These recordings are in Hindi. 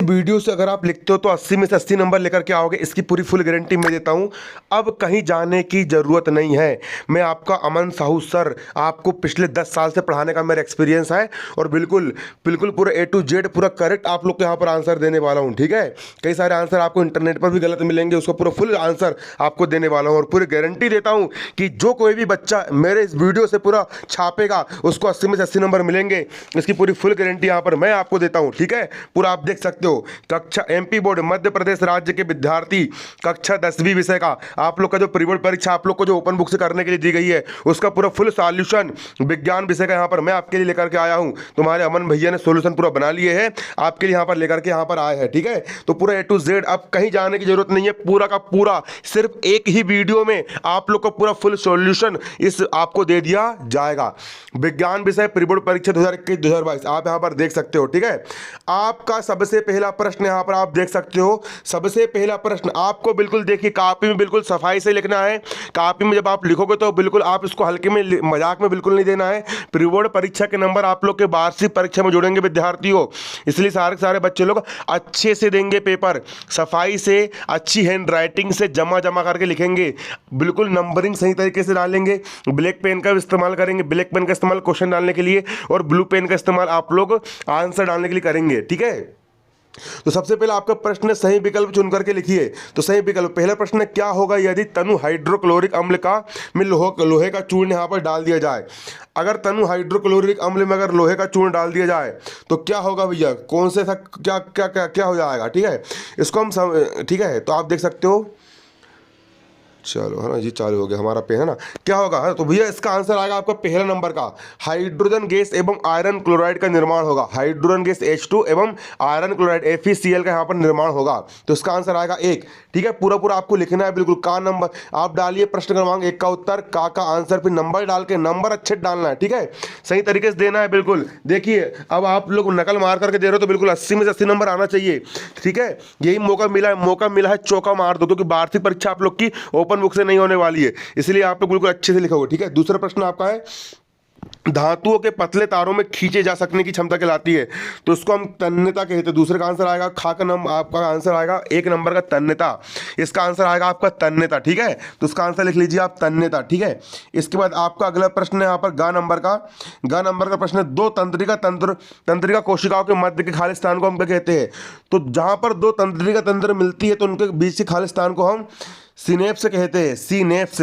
वीडियो से अगर आप लिखते हो तो 80 में से 80 नंबर लेकर के आओगे, इसकी पूरी फुल गारंटी मैं देता हूं। अब कहीं जाने की ज़रूरत नहीं है। मैं आपका अमन साहू सर, आपको पिछले 10 साल से पढ़ाने का मेरा एक्सपीरियंस है और बिल्कुल बिल्कुल पूरा A to Z पूरा करेक्ट आप लोग के यहाँ पर आंसर देने वाला हूँ। ठीक है, कई सारे आंसर आपको इंटरनेट पर भी गलत मिलेंगे, उसका पूरा फुल आंसर आपको देने वाला हूँ और पूरी गारंटी देता हूँ कि जो कोई भी बच्चा मेरे इस वीडियो से पूरा छापेगा उसको 80 में से 80 नंबर मिलेंगे। इसकी पूरी फुल गारंटी यहाँ पर मैं आपको देता हूँ। ठीक है, पूरा आप देख सकते हो। कक्षा MP बोर्ड मध्य प्रदेश राज्य के विद्यार्थी कक्षा 10वीं विषय का आप लोग का जो प्री बोर्ड परीक्षा आप लोग को जो ओपन बुक से करने के लिए दी गई है उसका पूरा फुल सॉल्यूशन विज्ञान विषय का यहाँ पर मैं आपके लिए लेकर के आया हूँ। तुम्हारे अमन भैया ने सॉल्यूशन पूरा बना लिए है, आपके लिए यहाँ पर लेकर के यहाँ पर आए हैं। ठीक है, तो पूरा A to Z, अब कहीं जाने की जरूरत नहीं है। पूरा का पूरा सिर्फ एक ही वीडियो में आप लोग को पूरा फुल सॉल्यूशन इस आपको दे दिया जाएगा। विज्ञान विषय प्री बोर्ड परीक्षा 2021-2022 आप यहाँ पर देख सकते हो। ठीक है, आपका सबसे पहला प्रश्न यहाँ पर आप देख सकते हो। सबसे पहला प्रश्न आपको बिल्कुल देखिए कॉपी में बिल्कुल सफाई से लिखना है। कॉपी में जब आप लिखोगे तो बिल्कुल आप इसको हल्के में मजाक में बिल्कुल नहीं देना है। प्री बोर्ड परीक्षा के नंबर आप लोग के वार्षिक परीक्षा में जोड़ेंगे विद्यार्थियों, इसलिए सारे सारे बच्चे लोग अच्छे से देंगे पेपर, सफाई से अच्छी हैंड राइटिंग से जमा करके लिखेंगे, बिल्कुल नंबरिंग सही तरीके से डालेंगे। ब्लैक पेन का इस्तेमाल करेंगे, ब्लैक पेन का इस्तेमाल क्वेश्चन डालने के लिए और ब्लू पेन का इस्तेमाल आप लोग आंसर डालने के लिए करेंगे। ठीक है, तो सबसे पहले आपका प्रश्न सही विकल्प चुन करके लिखिए। तो सही विकल्प पहला प्रश्न, क्या होगा यदि तनु हाइड्रोक्लोरिक अम्ल का में लोहे का चूर्ण यहाँ पर डाल दिया जाए। अगर तनु हाइड्रोक्लोरिक अम्ल में अगर लोहे का चूर्ण डाल दिया जाए तो क्या होगा भैया, कौन से था, क्या क्या क्या क्या हो जाएगा। ठीक है, इसको हम ठीक है, तो आप देख सकते हो। चलो है ना जी, चालू हो गया हमारा पे है ना। क्या होगा, तो भैया इसका आंसर आएगा आपका पहला नंबर का, हाइड्रोजन गैस एवं आयरन क्लोराइड का निर्माण होगा। हाइड्रोजन गैस H2 एवं आयरन क्लोराइड FeCl का यहाँ पर निर्माण होगा, तो इसका आंसर आएगा 1। ठीक है, पूरा पूरा आपको लिखना है बिल्कुल। का नंबर आप डालिए, प्रश्न क्रमांक 1 का उत्तर, का आंसर, फिर नंबर डाल के नंबर अच्छे डालना है। ठीक है, सही तरीके से देना है बिल्कुल। देखिए अब आप लोग नकल मार करके दे रहे हो तो बिल्कुल 80 में से 80 नंबर आना चाहिए। ठीक है, यही मौका मिला है, चौका मार दो, क्योंकि वार्षिक परीक्षा आप लोग की ओपन बुक से नहीं होने वाली है, इसलिए आप लोग बिल्कुल अच्छे से लिखोगे। ठीक है, दूसरा प्रश्न आपका है, धातुओं के पतले तारों में खींचे जा सकने की क्षमता कहलाती है, तो उसको हम तन्यता कहते हैं। दूसरे का आंसर आएगा, खा का नंबर आपका आंसर आएगा 1 नंबर का तन्यता, इसका आंसर आएगा आपका तन्यता। ठीक है, तो उसका आंसर लिख लीजिए आप तन्यता। ठीक है, इसके बाद आपका अगला प्रश्न है यहाँ पर गा नंबर का प्रश्न है, दो तंत्रिका कोशिकाओं के मध्य के खाली स्थान को हम क्या कहते हैं। तो जहां पर दो तंत्रिका तंत्र मिलती है तो उनके बीच के खाली स्थान को हम सिनेप्स कहते हैं। सिनेप्स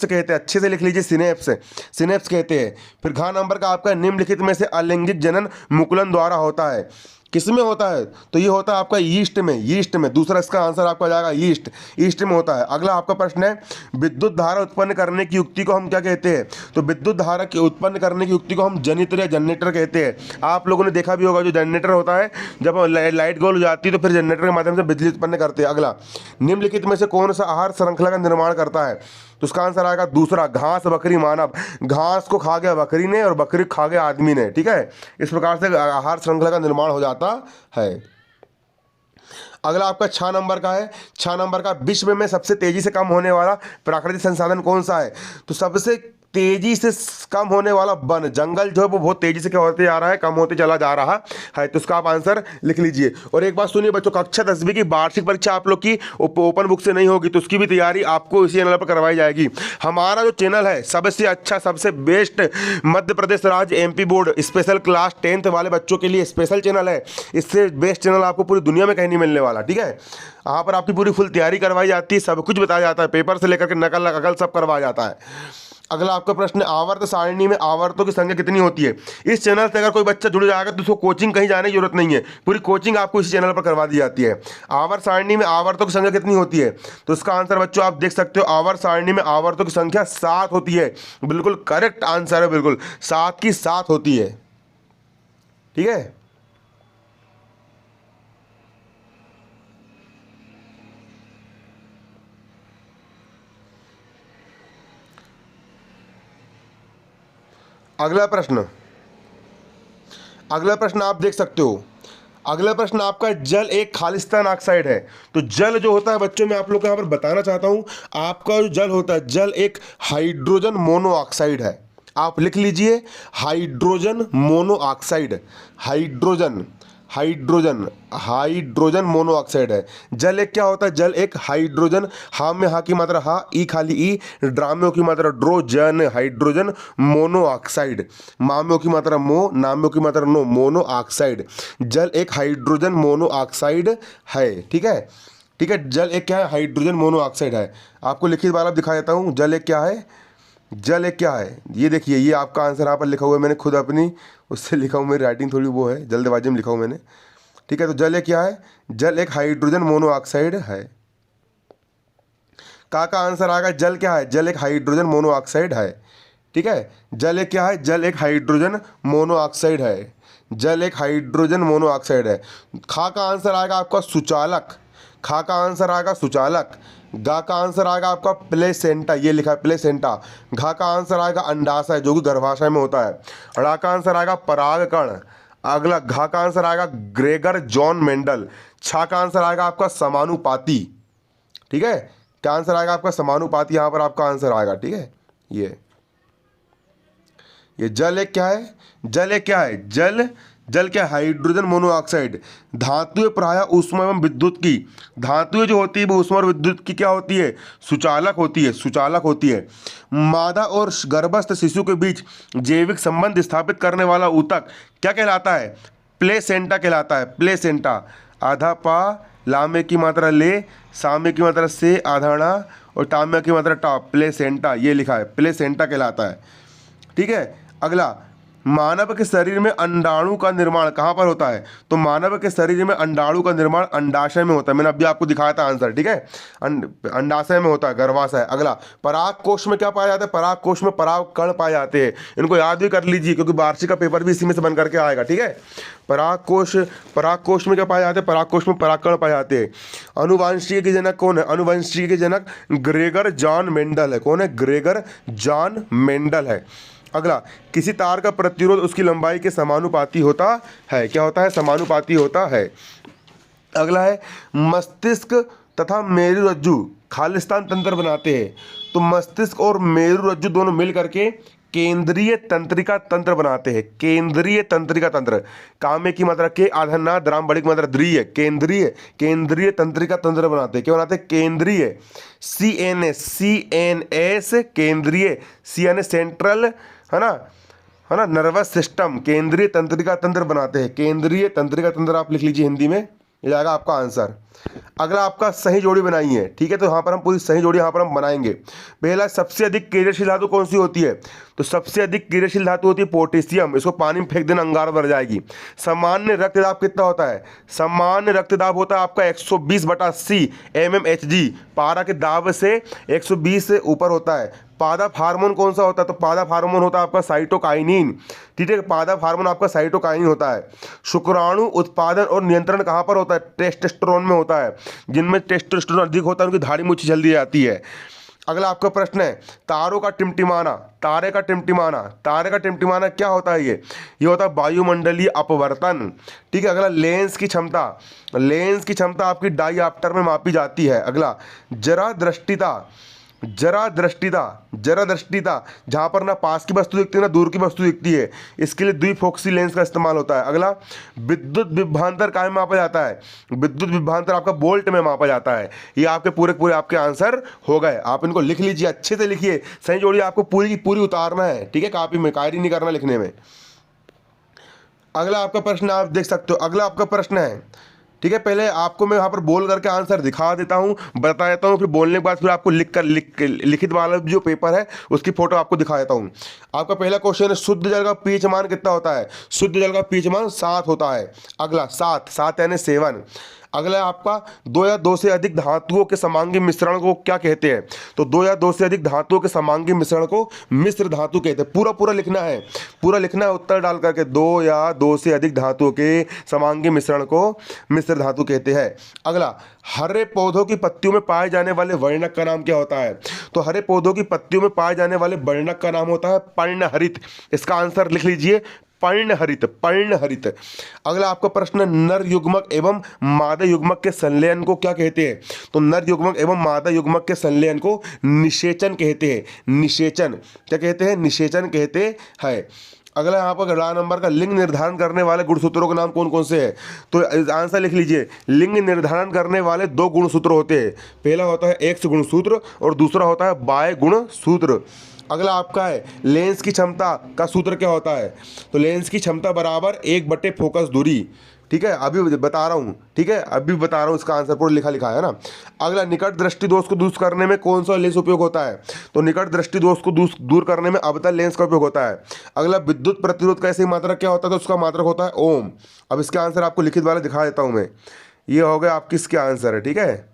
कहते हैं, अच्छे से लिख लीजिए, सिनेप्स कहते हैं। फिर घ नंबर का आपका निम्नलिखित में से अलैंगिक जनन मुकुलन द्वारा होता है, किसमें होता है, तो ये होता है आपका यीस्ट में। दूसरा इसका आंसर आपका जाएगा यीस्ट में होता है। अगला आपका प्रश्न है, विद्युत धारा उत्पन्न करने की युक्ति को हम क्या कहते हैं। तो विद्युत धारा की उत्पन्न करने की युक्ति को हम जनित्र या जनरेटर कहते हैं। आप लोगों ने देखा भी होगा, जो जनरेटर होता है जब लाइट गोल हो जाती है तो फिर जनरेटर के माध्यम से बिजली उत्पन्न करते हैं। अगला, निम्नलिखित में से कौन सा आहार श्रृंखला का निर्माण करता है, तो उसका आंसर आएगा दूसरा, घास बकरी मानव। घास को खा गया बकरी ने और बकरी खा गया आदमी ने। ठीक है, इस प्रकार से आहार श्रृंखला का निर्माण हो जाता है। अगला आपका 6 नंबर का है, 6 नंबर का, विश्व में सबसे तेजी से कम होने वाला प्राकृतिक संसाधन कौन सा है। तो सबसे तेजी से कम होने वाला वन, जंगल जो है वो बहुत तेजी से क्या होते जा रहा है, कम होते चला जा रहा है, तो उसका आप आंसर लिख लीजिए। और एक बात सुनिए बच्चों, कक्षा 10वीं की वार्षिक परीक्षा आप लोग की ओपन बुक से नहीं होगी, तो उसकी भी तैयारी आपको इसी चैनल पर करवाई जाएगी। हमारा जो चैनल है सबसे अच्छा, सबसे बेस्ट मध्य प्रदेश राज्य MP board special class 10th वाले बच्चों के लिए स्पेशल चैनल है। इससे बेस्ट चैनल आपको पूरी दुनिया में कहीं नहीं मिलने वाला। ठीक है, यहाँ पर आपकी पूरी फुल तैयारी करवाई जाती है, सब कुछ बताया जाता है, पेपर से लेकर के नकल अकल सब करवाया जाता है। अगला आपका प्रश्न, आवर्त सारणी में आवर्तों की संख्या कितनी होती है। इस चैनल से अगर कोई बच्चा जुड़ जाएगा तो उसको कोचिंग कहीं जाने की जरूरत नहीं है, पूरी कोचिंग आपको इसी चैनल पर करवा दी जाती है। आवर्त सारणी में आवर्तों की संख्या कितनी होती है, तो इसका आंसर बच्चों आप देख सकते हो, आवर्त सारणी में आवर्तों की संख्या 7 होती है। बिल्कुल करेक्ट आंसर है, बिल्कुल 7 की 7 होती है। ठीक है, अगला प्रश्न आप देख सकते हो। अगला प्रश्न आपका, जल एक खालिस्तान ऑक्साइड है। तो जल जो होता है बच्चों, मैं आप लोग को यहाँ पर बताना चाहता हूँ, आपका जो जल होता है, जल एक हाइड्रोजन मोनोऑक्साइड है। आप लिख लीजिए hydrogen monoxide, hydrogen hydrogen, hydrogen monoxide है। जल एक क्या होता है, जल एक हाइड्रोजन, हा में हा की मात्रा हा, ई खाली ई, ड्रा में ओ की मात्रा ड्रो, जन हाइड्रोजन मोनोऑक्साइड, मा में ओ की मात्रा मो, नाम में ओ की मात्रा नो, मोनोऑक्साइड। जल एक हाइड्रोजन मोनोऑक्साइड है। ठीक है, ठीक है, जल एक क्या है, हाइड्रोजन मोनोऑक्साइड है। आपको लिखित वाला दिखा देता हूँ, जल एक क्या है, जल एक क्या है, ये देखिए, ये आपका आंसर यहाँ पर लिखा हुआ है, मैंने खुद अपनी उससे लिखा हूँ, मेरी राइटिंग थोड़ी वो है, जल्दबाजी में लिखा हूँ मैंने। ठीक है, तो जल एक क्या है, जल एक हाइड्रोजन मोनोऑक्साइड है। का आंसर आएगा, जल क्या है, जल एक हाइड्रोजन मोनोऑक्साइड है। ठीक है, जल एक क्या है, जल एक हाइड्रोजन मोनोऑक्साइड है। जल एक हाइड्रोजन मोनोऑक्साइड है। खा का आंसर आएगा आपका सुचालक, खा का आंसर आएगा सुचालक। गा का आंसर आएगा आपका प्लेसेंटा, ये लिखा है प्लेसेंटा। घा का आंसर आएगा अंडाशय, जो कि गर्भाशय में होता है। ड़ा का आंसर आएगा परागकण। अगला घा का आंसर आएगा ग्रेगर जॉन मेंडल। छा का आंसर आएगा आपका समानुपाती। ठीक है, क्या आंसर आएगा आपका, समानुपाती, यहाँ पर आपका आंसर आएगा। ठीक है, ये जल एक क्या है, जल एक क्या है, जल, जल क्या है, हाइड्रोजन मोनोऑक्साइड। धातुएं प्रायः ऊष्मा एवं विद्युत की, धातुएं जो होती है वो ऊष्मा और विद्युत की क्या होती है, सुचालक होती है, सुचालक होती है। मादा और गर्भस्थ शिशु के बीच जैविक संबंध स्थापित करने वाला ऊतक क्या कहलाता है, प्लेसेंटा कहलाता है, प्लेसेंटा। आधा पा, लामे की मात्रा ले, सामे की मात्रा से, आधाणा और टामे की मात्रा टा, प्लेसेंटा, ये लिखा है, प्लेसेंटा कहलाता है। ठीक है, अगला, मानव के शरीर में अंडाणु का निर्माण कहाँ पर होता है, तो मानव के शरीर में अंडाणु का निर्माण अंडाशय में होता है। मैंने अभी आपको दिखाया था आंसर। ठीक है, अंडाशय में होता है, गर्भाशय। अगला, पराग कोश में क्या पाया जाता है, पराग कोश में पराग कण पाए जाते हैं। इनको याद भी कर लीजिए, क्योंकि वार्षिक का पेपर भी इसी में से बन करके आएगा। ठीक है, पराग कोश में क्या पाए जाते हैं, पराग कोश में परागकण पाए जाते हैं। अनुवांशिकी के जनक कौन है, अनुवांशिकी के जनक ग्रेगर जॉन मेंडल है। कौन है, ग्रेगर जॉन मेंडल है। अगला, किसी तार का प्रतिरोध उसकी लंबाई के समानुपाती होता है। क्या होता है, समानुपाती होता है। अगला है, मस्तिष्क तथा मेरुरज्जु खालिस्तान तंत्र बनाते हैं। तो मस्तिष्क और मेरुरज्जु दोनों मिल करके केंद्रीय तंत्रिका तंत्र बनाते हैं। केंद्रीय तंत्रिका तंत्र, कामे की मात्रा के, आधन्ना, द्राम बड़ी की मात्रा द्रीय, केंद्रीय, केंद्रीय तंत्रिका तंत्र बनाते हैं। क्या बनाते हैं, केंद्रीय, CNS केंद्रीय, सी यानी सेंट्रल, है ना, नर्वस सिस्टम, केंद्रीय तंत्रिका तंत्र बनाते हैं। केंद्रीय तंत्रिका तंत्र आप लिख लीजिए हिंदी में, ये जाएगा आपका आंसर। अगला आपका सही जोड़ी बनाई है। ठीक है, तो यहाँ पर हम पूरी सही जोड़ी यहाँ पर हम बनाएंगे। पहला, सबसे अधिक क्रियाशील धातु कौन सी होती है, तो सबसे अधिक क्रियाशील धातु होती है पोटेशियम। इसको पानी में फेंक देना, अंगार भर जाएगी। सामान्य रक्तदाब कितना होता है, सामान्य रक्तदाब होता है आपका 120/80 mmHg। पारा के दाब से 120 से ऊपर होता है। पादप हार्मोन कौन सा होता है, तो पादप हार्मोन होता है आपका साइटोकाइनिन। ठीक है, पादप हार्मोन आपका साइटोकाइनिन होता है। शुक्राणु उत्पादन और नियंत्रण कहाँ पर होता है, टेस्टोस्टेरोन में होता है। जिनमें टेस्टोस्टेरोन अधिक होता है उनकी दाढ़ी मूछी जल्दी जाती है। अगला आपका प्रश्न है, तारों का टिमटिमाना, तारे का टिमटिमाना, तारे का टिमटिमाना क्या होता है, ये होता है वायुमंडलीय अपवर्तन। ठीक है, अगला, लेंस की क्षमता, लेंस की क्षमता आपकी डायऑप्टर में मापी जाती है। अगला, जरा दृष्टिता, जरा दृष्टिता, जरा दृष्टिता, जहाँ पर ना पास की वस्तु दिखती है ना दूर की वस्तु दिखती है, इसके लिए द्विफोक्सी लेंस का इस्तेमाल होता है। अगला, विद्युत विभवांतर काय में मापा जाता है, विद्युत विभवांतर आपका वोल्ट में मापा जाता है। ये आपके पूरे पूरे आपके आंसर हो गए। आप इनको लिख लीजिए, अच्छे से लिखिए, सही जोड़ी आपको पूरी की पूरी उतारना है। ठीक है, कॉपी में कायरी नहीं करना लिखने में। अगला आपका प्रश्न आप देख सकते हो, अगला आपका प्रश्न है। ठीक है, पहले आपको मैं यहाँ पर बोल करके आंसर दिखा देता हूँ, बता देता हूँ, फिर बोलने के बाद फिर आपको लिखित वाला जो पेपर है उसकी फोटो आपको दिखा देता हूँ। आपका पहला क्वेश्चन है, शुद्ध जल का पीएच मान कितना होता है, शुद्ध जल का पीएच मान 7 होता है। अगला, 7 यानी 7। अगला आपका, 2 या 2 से अधिक धातुओं के समांगी मिश्रण को क्या कहते हैं, तो 2 या 2 से अधिक धातुओं के समांगी मिश्रण को मिश्र धातु कहते हैं। पूरा पूरा लिखना है, पूरा लिखना है उत्तर डाल करके। 2 या 2 से अधिक धातुओं के समांगी मिश्रण को मिश्र धातु कहते हैं। अगला, हरे पौधों की पत्तियों में पाए जाने वाले वर्णक का नाम क्या होता है, तो हरे पौधों की पत्तियों में पाए जाने वाले वर्णक का नाम होता है पर्णहरित। इसका आंसर लिख लीजिए, पर्णहरित, पर्णहरित। अगला आपका प्रश्न, नर युग्मक एवं मादा युग्मक के संलयन को क्या कहते हैं, तो नर युग्मक एवं मादा युग्मक के संलयन को निषेचन कहते हैं। निषेचन क्या कहते हैं, निषेचन कहते हैं। अगला यहाँ पर 18 नंबर का लिंग निर्धारण करने वाले गुणसूत्रों के नाम कौन कौन से हैं। तो आंसर लिख लीजिए, लिंग निर्धारण करने वाले 2 गुणसूत्र होते हैं। पहला होता है एक्स गुणसूत्र और दूसरा होता है वाई गुणसूत्र। अगला आपका है लेंस की क्षमता का सूत्र क्या होता है। तो लेंस की क्षमता बराबर 1/फोकस दूरी। ठीक है, अभी बता रहा हूँ, ठीक है, अभी बता रहा हूँ, इसका आंसर पूरा लिखा लिखा है ना। अगला निकट दृष्टि दोष को दूर करने में कौन सा लेंस उपयोग होता है। तो निकट दृष्टि दोष को दूर करने में अवतल लेंस का उपयोग होता है। अगला विद्युत प्रतिरोध का ऐसे मात्रक क्या होता है। तो उसका मात्रक होता है ओम। अब इसका आंसर आपको लिखित वाला दिखा देता हूँ मैं। ये हो गया आपकी इसके आंसर है। ठीक है,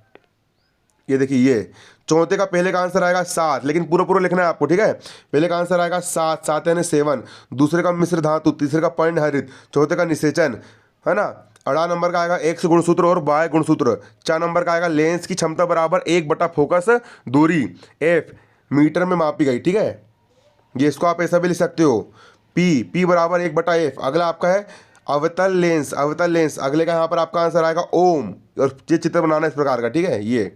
ये देखिए, ये चौथे का पहले का आंसर आएगा 7, लेकिन पूरा पूरा लिखना है आपको। ठीक है, पहले का आंसर आएगा 7 यानी 7, दूसरे का मिश्र धातु, तीसरे का पर्णहरित, चौथे का निषेचन, है ना। 18 नंबर का आएगा एक्स गुणसूत्र और वाई गुणसूत्र। 4 नंबर का आएगा लेंस की क्षमता बराबर 1/फोकस दूरी, एफ मीटर में मापी गई। ठीक है, ये इसको आप ऐसा भी लिख सकते हो, पी बराबर 1/f। अगला आपका है अवतल लेंस, अवतल लेंस। अगले का यहाँ पर आपका आंसर आएगा ओम, और ये चित्र बनाना इस प्रकार का। ठीक है, ये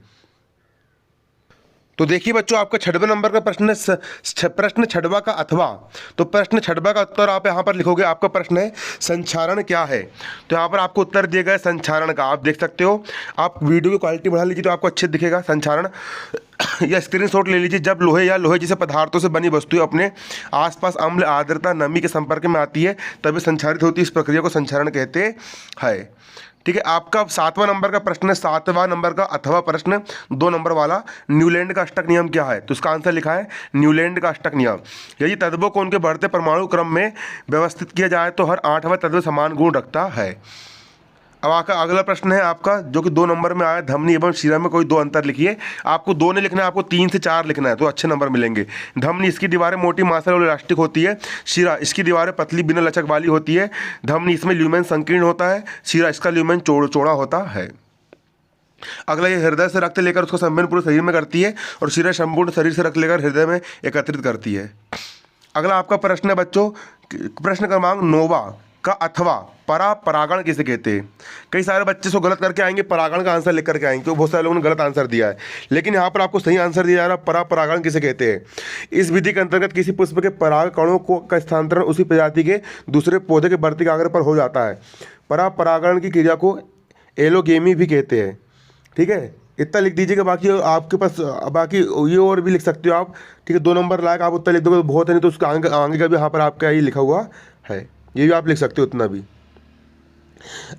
तो देखिए बच्चों, आपका 6वें नंबर का प्रश्न छठवा का अथवा। तो प्रश्न छठवा का उत्तर आप यहाँ पर लिखोगे। आपका प्रश्न है संचारण क्या है। तो यहाँ पर आपको उत्तर दिया गया है संचारण का। आप देख सकते हो, आप वीडियो की क्वालिटी बढ़ा लीजिए तो आपको अच्छे दिखेगा संचारण। या स्क्रीनशॉट ले लीजिए। जब लोहे या लोहे जैसे पदार्थों से बनी वस्तुएं अपने आसपास अम्ल, आर्द्रता, नमी के संपर्क में आती है तभी संचारित होती है। इस प्रक्रिया को संचारण कहते हैं। ठीक है, आपका 7वां नंबर का प्रश्न है, 7वां नंबर का अथवा प्रश्न 2 नंबर वाला, न्यूलैंड का अष्टक नियम क्या है। तो इसका आंसर लिखा है न्यूलैंड का अष्टक नियम। यदि तत्वों को उनके बढ़ते परमाणु क्रम में व्यवस्थित किया जाए तो हर 8वां तत्व समान गुण रखता है। अब आपका अगला प्रश्न है आपका, जो कि 2 नंबर में आया, धमनी एवं शिरा में कोई 2 अंतर लिखिए। आपको 2 नहीं लिखना है, आपको 3 से 4 लिखना है तो अच्छे नंबर मिलेंगे। धमनी, इसकी दीवारें मोटी मांसल और इलास्टिक होती है। शिरा, इसकी दीवारें पतली बिना लचक वाली होती है। धमनी, इसमें ल्यूमेन संकीर्ण होता है। शिरा, इसका ल्यूमेन चौड़ा होता है। अगला, ये हृदय से रक्त लेकर उसका संवहन पूरे शरीर में करती है और शिरा संपूर्ण शरीर से रक्त लेकर हृदय में एकत्रित करती है। अगला आपका प्रश्न है बच्चों, प्रश्न क्रमांक 9वां का अथवा परागण किसे कहते हैं। कई सारे बच्चे सो गलत करके आएंगे, परागण का आंसर लिख करके आएंगे, क्योंकि बहुत सारे लोगों ने गलत आंसर दिया है। लेकिन यहाँ पर आपको सही आंसर दिया जा रहा है, परागण किसे कहते हैं। इस विधि के अंतर्गत किसी पुष्प के पराग कणों का स्थानांतरण उसी प्रजाति के दूसरे पौधे के बढ़ती कांग्र पर हो जाता है। परागण की क्रिया को एलोगेमी भी कहते हैं। ठीक है, इतना लिख दीजिएगा। बाकी आपके पास बाकी ये और भी लिख सकते हो आप। ठीक है, 2 नंबर लायक आप उतना लिख दोगे तो बहुत है, नहीं तो उसका आगे का भी यहाँ पर आपका ये लिखा हुआ है, ये भी आप लिख सकते हो उतना भी।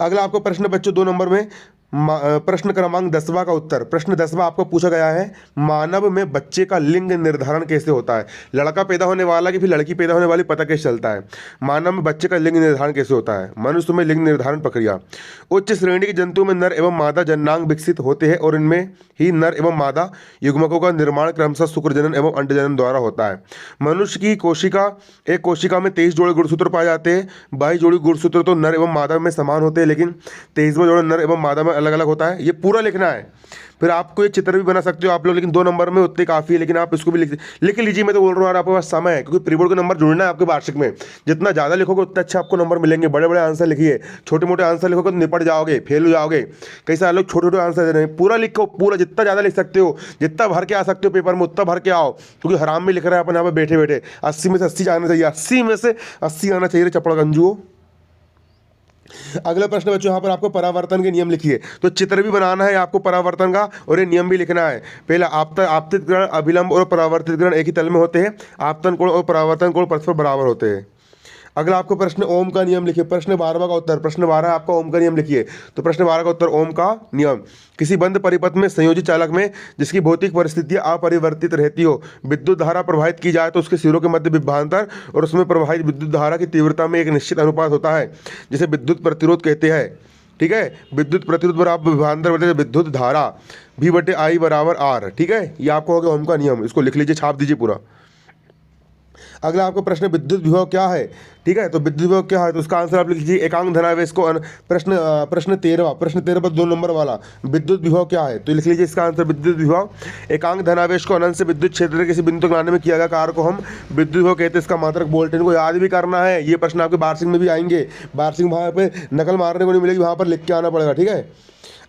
अगला आपको प्रश्न बच्चों 2 नंबर में प्रश्न क्रमांक 10वां का उत्तर। प्रश्न 10वां आपको पूछा गया है, मानव में बच्चे का लिंग निर्धारण कैसे होता है। लड़का पैदा होने वाला कि फिर लड़की पैदा होने वाली पता कैसे चलता है। मानव में बच्चे का लिंग निर्धारण कैसे होता है। मनुष्य में लिंग निर्धारण प्रक्रिया। उच्च श्रेणी के जंतुओं में नर एवं मादा जननांग विकसित होते हैं और इनमें ही नर एवं मादा युग्मकों का निर्माण क्रमशः शुक्रजनन एवं अंडजनन द्वारा होता है। मनुष्य की एक कोशिका में 23 जोड़े गुणसूत्र पाए जाते हैं। 22 जोड़ी गुणसूत्र तो नर एवं मादा में समान होते हैं, लेकिन 23वां जोड़ा नर एवं मादा में अलग अलग होता है। ये पूरा लिखना है। फिर आपको ये चित्र भी बना सकते हो आप लोग, लेकिन 2 नंबर में उतने काफ़ी है, लेकिन आप इसको भी लिख लीजिए। मैं तो बोल रहा हूँ यार, आपके पास समय है, क्योंकि प्री बोर्ड के नंबर जुड़ना है आपके वार्षिक में। जितना ज़्यादा लिखोगे उतना अच्छा आपको नंबर मिलेंगे। बड़े बड़े आंसर लिखिए, छोटे मोटे आंसर लिखोगे तो निपट जाओगे, फेल हो जाओगे। कई सारे लोग छोटे छोटे आंसर दे रहे हैं। पूरा लिखो, पूरा जितना ज़्यादा लिख सकते हो, जितना भर के आ सकते हो पेपर में उतना भर के आओ, क्योंकि हराम में लिख रहा है अपन यहाँ पर बैठे बैठे। 80 में से 80 आना चाहिए, 80 में से 80 आना चाहिए चपड़ा गंजू। अगला प्रश्न बच्चों, यहाँ पर आपको परावर्तन के नियम लिखिए। तो चित्र भी बनाना है आपको परावर्तन का, और ये नियम भी लिखना है। पहला, आपतित ग्रहण, अभिलंब और परावर्तित ग्रहण एक ही तल में होते हैं। आपतन कोण और परावर्तन कोण परस्पर बराबर होते हैं। अगला आपको प्रश्न ओम का नियम लिखिए। प्रश्न 12वां का उत्तर। प्रश्न 12 आपका ओम का नियम लिखिए। तो प्रश्न 12 का उत्तर ओम का नियम। किसी बंद परिपथ में संयोजित चालक में जिसकी भौतिक परिस्थितियां अपरिवर्तित रहती हो, विद्युत धारा प्रवाहित की जाए तो उसके सिरों के मध्य विभवांतर और उसमें प्रवाहित विद्युत धारा की तीव्रता में एक निश्चित अनुपात होता है, जिसे विद्युत प्रतिरोध कहते हैं। ठीक है, विद्युत प्रतिरोध बराबर विभवांतर बटे विद्युत धारा V/I बराबर R। ठीक है, ये आपको हो गया ओम का नियम। इसको लिख लीजिए, छाप दीजिए पूरा। अगला आपको प्रश्न विद्युत विभव क्या है। ठीक है, तो विद्युत विभव क्या है, तो उसका आंसर आप लिख लीजिए एकांक धनावेश को प्रश्न 13 पर 2 नंबर वाला, विद्युत विभव क्या है। तो लिख लीजिए इसका आंसर विद्युत विभव एकांक धनावेश को अनंत से विद्युत क्षेत्र के किसी बिंदु तक लाने में किया गया कार्य को हम विद्युत विभव कहते हैं। इसका मात्रक वोल्ट। इनको याद भी करना है, ये प्रश्न आपके वार्षिक में भी आएंगे। वार्षिक वहाँ पे नकल मारने को नहीं मिलेगी, वहाँ पर लिख के आना पड़ेगा। ठीक है,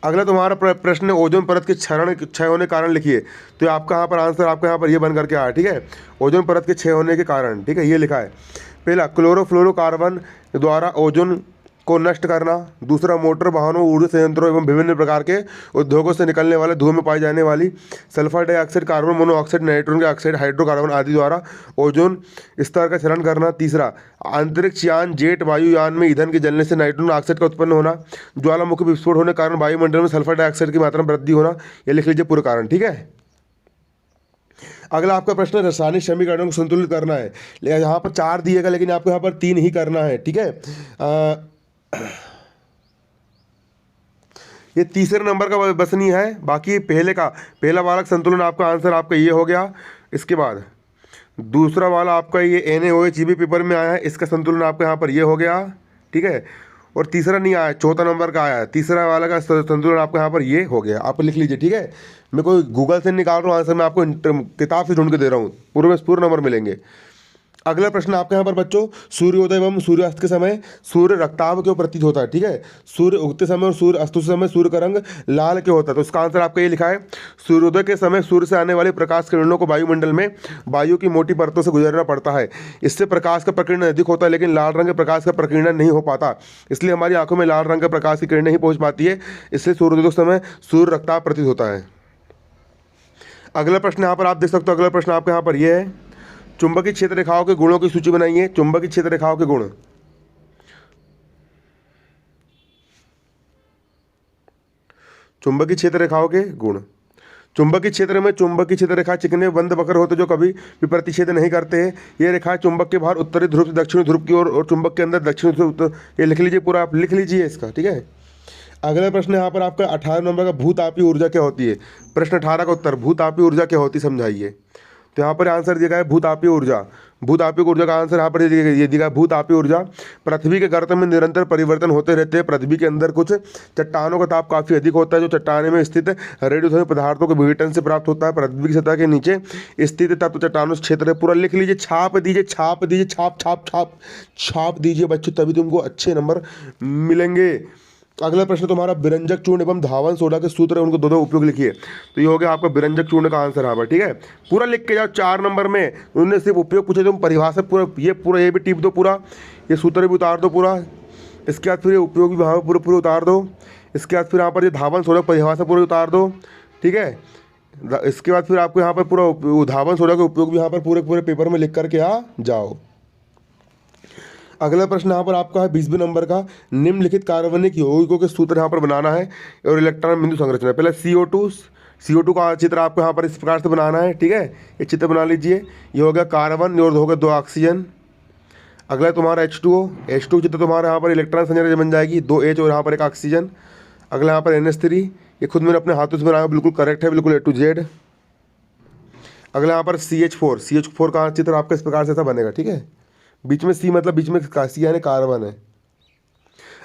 अगला तुम्हारा प्रश्न ओजोन परत के क्षय होने के कारण लिखिए। तो आपका यहाँ पर आंसर आपका यहाँ पर ये बन करके आया। ठीक है, ओजोन परत के क्षय होने के कारण। ठीक है, ये लिखा है। पहला क्लोरोफ्लोरोकार्बन द्वारा ओजोन को नष्ट करना, दूसरा मोटर वाहनों, ऊर्जा संयंत्रों एवं विभिन्न प्रकार के उद्योगों से निकलने वाले धुएं में पाई जाने वाली sulphur dioxide, carbon monoxide, nitrogen oxide, hydrocarbon आदि द्वारा ओजोन स्तर का क्षरण करना। तीसरा अंतरिक्ष यान, जेट वायुयान में ईंधन के जलने से नाइट्रोजन ऑक्साइड का उत्पन्न होना, ज्वालामुखी विस्फोट होने के कारण वायुमंडल में सल्फर डाइऑक्साइड की मात्रा में वृद्धि होना। ये लिख लीजिए पूरा कारण, ठीक है। अगला आपका प्रश्न रासायनिक समीकरणों को संतुलित करना है। यहाँ पर 4 दिएगा लेकिन आपको यहाँ पर 3 ही करना है, ठीक है। ये तीसरे नंबर का बसनी है, बाकी पहला वाला संतुलन आपका आंसर आपका ये हो गया। इसके बाद दूसरा वाला आपका ये NaOH भी पेपर में आया है, इसका संतुलन आपका यहाँ पर ये हो गया, ठीक है। और तीसरा नहीं आया, चौथा नंबर का आया है, तीसरा वाला का संतुलन आपका यहाँ पर ये हो गया। आप लिख लीजिए, ठीक है। मैं कोई गूगल से निकाल रहा हूँ आंसर, मैं आपको किताब से ढूंढ के दे रहा हूँ, पूरे नंबर मिलेंगे। अगला प्रश्न आपके यहाँ पर बच्चों, सूर्योदय एवं सूर्यास्त के समय सूर्य रक्ताभ क्यों प्रतीत होता है, ठीक है। सूर्य उगते समय और सूर्य अस्त समय सूर्य का रंग लाल क्यों होता है, तो इसका आंसर आपका ये लिखा है, सूर्योदय के समय सूर्य से आने वाले प्रकाश किरणों को वायुमंडल में वायु की मोटी परतों से गुजरना पड़ता है। इससे प्रकाश का प्रकीर्णन अधिक होता है, लेकिन लाल रंग के प्रकाश का प्रकीर्णन नहीं हो पाता, इसलिए हमारी आंखों में लाल रंग के प्रकाश की किरण नहीं पहुँच पाती है, इसलिए सूर्योदय के समय सूर्य रक्ताभ प्रतीत होता है। अगला प्रश्न यहाँ पर आप देख सकते हो, अगला प्रश्न आपके यहाँ पर यह है, चुंबकीय क्षेत्र रेखाओं के गुणों की सूची बनाइए। चुंबकीय क्षेत्र रेखाओं के गुण, चुंबकीय क्षेत्र रेखाओं के गुण। चुंबकीय क्षेत्र में चुंबकीय क्षेत्र रेखा चिकने बंद वक्र होते जो कभी भी प्रतिच्छेद नहीं करते हैं। ये रेखाएं चुंबक के बाहर उत्तरी ध्रुव से दक्षिणी ध्रुव की ओर और चुंबक के अंदर दक्षिणी ध्रुव उत्तर। ये लिख लीजिए पूरा, आप लिख लीजिए इसका, ठीक है। अगला प्रश्न यहाँ पर आपका 18 नंबर का, भूतापीय ऊर्जा क्या होती है। प्रश्न 18 का उत्तर, भूतापीय ऊर्जा क्या होती है समझाइए। तो यहाँ पर आंसर दिया गया है भूतापीय ऊर्जा। भूतापीय ऊर्जा का आंसर यहाँ पर ये दिया, भूतापीय ऊर्जा पृथ्वी के गर्त में निरंतर परिवर्तन होते रहते हैं। पृथ्वी के अंदर कुछ चट्टानों का ताप काफ़ी अधिक होता है, जो चट्टाने में स्थित रेडियोधर्मी पदार्थों के विघटन से प्राप्त होता है। पृथ्वी की सतह के नीचे स्थित तत्व चट्टानों क्षेत्र है। पूरा लिख लीजिए, छाप दीजिए, छाप दीजिए, छाप छाप छाप छाप दीजिए बच्चों, तभी तुमको अच्छे नंबर मिलेंगे। अगला प्रश्न तुम्हारा, विरंजक चूर्ण एवं धावन सोडा के सूत्र है, उनको दो उपयोग लिखिए। तो ये हो गया आपका विरंजक चूर्ण का आंसर यहाँ पर, ठीक है। पूरा लिख के जाओ, 4 नंबर में उन्होंने सिर्फ उपयोग पूछे, तुम परिभाषा पूरा ये भी टिप दो, पूरा ये सूत्र भी उतार दो पूरा। इसके बाद फिर ये उपयोग भी वहाँ पर पूरे उतार दो। इसके बाद फिर यहाँ पर ये धावन सोडा परिभाषा पूरी उतार दो, ठीक है। इसके बाद फिर आपको यहाँ पर पूरा धावन सोडा का उपयोग भी यहाँ पर पूरे पेपर में लिख करके आ जाओ। अगला प्रश्न यहाँ पर आपका है 20वें नंबर का, निम्नलिखित कार्बनिक यौगिकों के सूत्र यहाँ पर बनाना है और इलेक्ट्रॉन बिंदु संरचना। पहले CO2 का चित्र आपको यहाँ पर इस प्रकार से बनाना है, ठीक है। ये चित्र बना लीजिए। ये हो गया कार्बन और हो गया 2 ऑक्सीजन। अगला तुम्हारा H2 चित्र तुम्हारा यहाँ पर इलेक्ट्रॉन संरचना बन जाएगी, 2 H और यहाँ पर 1 ऑक्सीजन। अगला यहाँ पर NH3, ये खुद मैंने अपने हाथों से बनाया, बिल्कुल करेक्ट है, बिल्कुल A to Z। अगला यहाँ पर CH4 का चित्र आपका इस प्रकार से ऐसा बनेगा, ठीक है। बीच में C मतलब बीच में C यानी कार्बन है।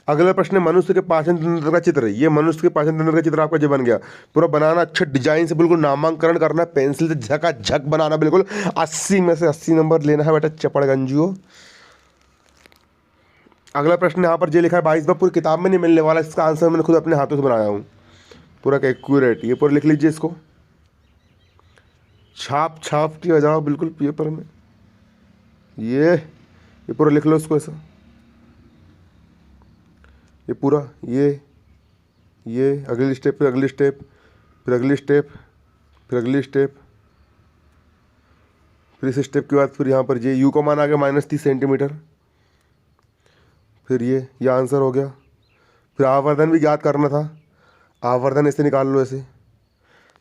अगला प्रश्न है, मनुष्य के पाचन तंत्र का चित्र। ये मनुष्य के पाचन तंत्र का चित्र आपका जो बन गया, पूरा बनाना अच्छा डिजाइन से, बिल्कुल नामांकन करना, पेंसिल से झकाझक बनाना, बिल्कुल 80 में से 80 नंबर लेना है बेटा, चपड़गंजियो। अगला प्रश्न यहाँ पर जो लिखा है 22 बार, पूरी किताब में नहीं मिलने वाला, इसका आंसर मैंने खुद अपने हाथों से बनाया हूँ, पूरा एक्यूरेट। ये पूरा लिख लीजिए, इसको छाप किया जाओ बिल्कुल पेपर में। ये पूरा लिख लो इसको ऐसा, ये पूरा ये अगली स्टेप, फिर अगली स्टेप, फिर अगली स्टेप, फिर अगली स्टेप, फिर इस स्टेप के बाद फिर यहाँ पर ये U का मान आ गया -30 सेंटीमीटर। फिर ये आंसर हो गया। फिर आवर्धन भी याद करना था, आवर्धन ऐसे निकाल लो ऐसे।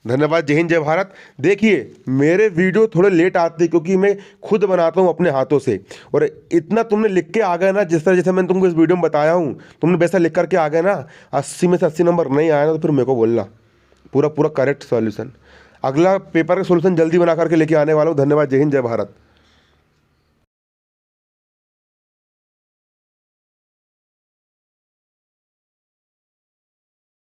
धन्यवाद, जय हिंद, जय भारत। देखिए मेरे वीडियो थोड़े लेट आते हैं क्योंकि मैं खुद बनाता हूँ अपने हाथों से, और इतना तुमने लिख के आ गए ना, जिस तरह जैसे मैंने तुमको इस वीडियो में बताया हूँ, तुमने वैसा लिख करके आ गए ना, 80 में से 80 नंबर नहीं आया ना, तो फिर मेरे को बोलना, पूरा करेक्ट सॉल्यूशन। अगला पेपर का सॉल्यूशन जल्दी बना करके लेके आने वाला हूँ। धन्यवाद, जय हिंद, जय भारत।